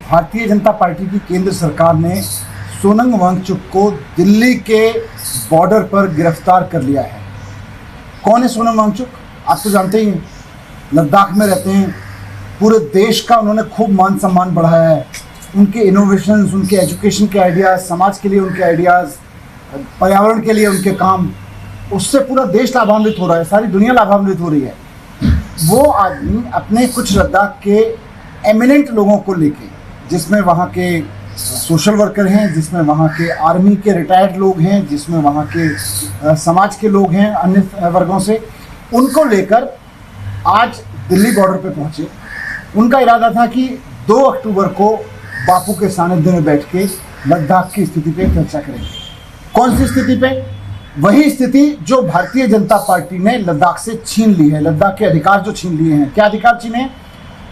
Bharatiya Janata party की केंद्र सरकार ने सोनम वांगचुक को दिल्ली के बॉर्डर पर गिरफ्तार कर लिया है। कौन है सोनम वांगचुक? आप तो जानते ही हैं, लद्दाख में रहते हैं। पूरे देश का उन्होंने खूब मान सम्मान बढ़ाया है। उनके इनोवेशंस, उनके एजुकेशन के आइडियाज़, समाज के लिए उनके आइडियाज़, पर्यावरण के लिए उनके काम, उससे पूरा देश लाभान्वित हो रहा है, सारी दुनिया लाभान्वित हो रही है। वो आदमी अपने कुछ लद्दाख के एमिनेंट लोगों को लेके, जिसमें वहाँ के सोशल वर्कर हैं, जिसमें वहाँ के आर्मी के रिटायर्ड लोग हैं, जिसमें वहाँ के समाज के लोग हैं अन्य वर्गों से, उनको लेकर आज दिल्ली बॉर्डर पे पहुँचे। उनका इरादा था कि 2 अक्टूबर को बापू के सानिध्य में बैठ के लद्दाख की स्थिति पे चर्चा करेंगे। कौन सी स्थिति पे? वही स्थिति जो भारतीय जनता पार्टी ने लद्दाख से छीन ली है, लद्दाख के अधिकार जो छीन लिए हैं। क्या अधिकार छीने हैं?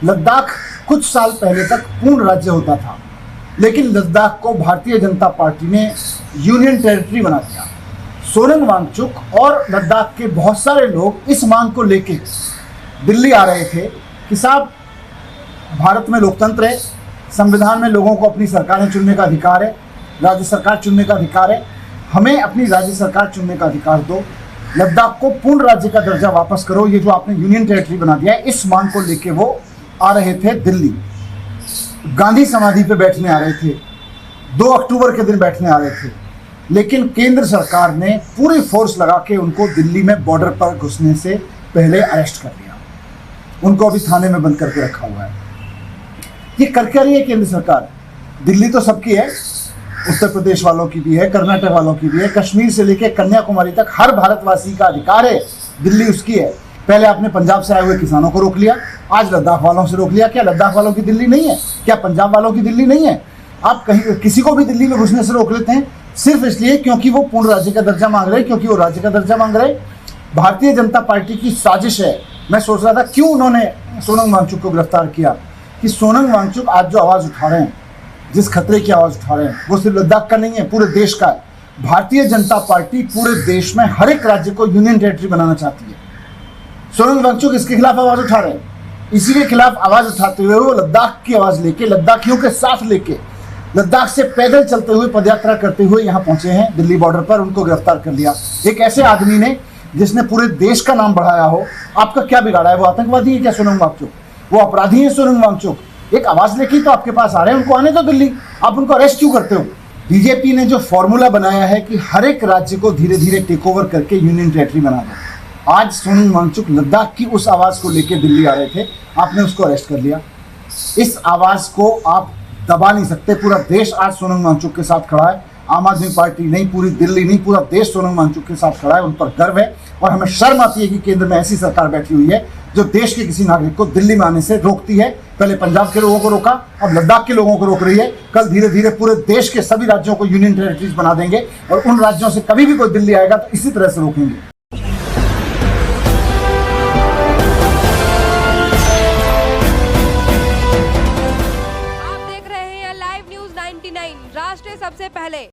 लद्दाख कुछ साल पहले तक पूर्ण राज्य होता था, लेकिन लद्दाख को भारतीय जनता पार्टी ने यूनियन टेरिटरी बना दिया। सोनम वांगचुक और लद्दाख के बहुत सारे लोग इस मांग को लेके दिल्ली आ रहे थे कि साहब, भारत में लोकतंत्र है, संविधान में लोगों को अपनी सरकारें चुनने का अधिकार है, राज्य सरकार चुनने का अधिकार है, हमें अपनी राज्य सरकार चुनने का अधिकार दो, लद्दाख को पूर्ण राज्य का दर्जा वापस करो, ये जो आपने यूनियन टेरिटरी बना दिया है। इस मांग को लेके वो आ रहे थे दिल्ली, गांधी समाधि पे बैठने आ रहे थे, 2 अक्टूबर के दिन बैठने आ रहे थे। लेकिन केंद्र सरकार ने पूरी फोर्स लगा के उनको दिल्ली में बॉर्डर पर घुसने से पहले अरेस्ट कर लिया। उनको अभी थाने में बंद करके रखा हुआ है। ये कर क्या रही है केंद्र सरकार? दिल्ली तो सबकी है, उत्तर प्रदेश वालों की भी है, कर्नाटक वालों की भी है, कश्मीर से लेकर कन्याकुमारी तक हर भारतवासी का अधिकार है, दिल्ली उसकी है। पहले आपने पंजाब से आए हुए किसानों को रोक लिया, आज लद्दाख वालों से रोक लिया। क्या लद्दाख वालों की दिल्ली नहीं है? क्या पंजाब वालों की दिल्ली नहीं है? आप कहीं किसी को भी दिल्ली में घुसने से रोक लेते हैं सिर्फ इसलिए क्योंकि वो पूर्ण राज्य का दर्जा मांग रहे हैं, क्योंकि वो राज्य का दर्जा मांग रहे हैं। भारतीय जनता पार्टी की साजिश है। मैं सोच रहा था क्यों उन्होंने सोनम वांगचुक को गिरफ्तार किया, कि सोनम वांगचुक आज जो आवाज़ उठा रहे हैं, जिस खतरे की आवाज़ उठा रहे हैं, वो सिर्फ लद्दाख का नहीं है, पूरे देश का है। भारतीय जनता पार्टी पूरे देश में हर एक राज्य को यूनियन टेरिटरी बनाना चाहती है। सोनम वांगचुक इसके खिलाफ आवाज़ उठा रहे हैं। इसी के खिलाफ आवाज़ उठाते हुए वो लद्दाख की आवाज़ लेके, लद्दाखियों के साथ लेके, लद्दाख से पैदल चलते हुए, पदयात्रा करते हुए यहाँ पहुँचे हैं दिल्ली बॉर्डर पर। उनको गिरफ्तार कर लिया एक ऐसे आदमी ने जिसने पूरे देश का नाम बढ़ाया हो। आपका क्या बिगाड़ा है? वो आतंकवादी है क्या सोनम वांगचुक? वो अपराधी है सोनम वांगचुक? एक आवाज़ लेके तो आपके पास आ रहे हैं, उनको आने दो दिल्ली। आप उनको अरेस्ट क्यों करते हो? बीजेपी ने जो फॉर्मूला बनाया है कि हर एक राज्य को धीरे धीरे टेक ओवर करके यूनियन टेरिटरी बना दो। आज सोनम वांगचुक लद्दाख की उस आवाज़ को लेकर दिल्ली आ रहे थे, आपने उसको अरेस्ट कर लिया। इस आवाज़ को आप दबा नहीं सकते। पूरा देश आज सोनम वांगचुक के साथ खड़ा है। आम आदमी पार्टी नहीं, पूरी दिल्ली नहीं, पूरा देश सोनम वांगचुक के साथ खड़ा है। उन पर गर्व है और हमें शर्म आती है कि केंद्र में ऐसी सरकार बैठी हुई है जो देश के किसी नागरिक को दिल्ली में आने से रोकती है। पहले पंजाब के लोगों को रोका, अब लद्दाख के लोगों को रोक रही है। कल धीरे धीरे पूरे देश के सभी राज्यों को यूनियन टेरिटरीज बना देंगे और उन राज्यों से कभी भी कोई दिल्ली आएगा तो इसी तरह से रोकेंगे। आप देख रहे हैं लाइव न्यूज 99, राष्ट्र सबसे पहले।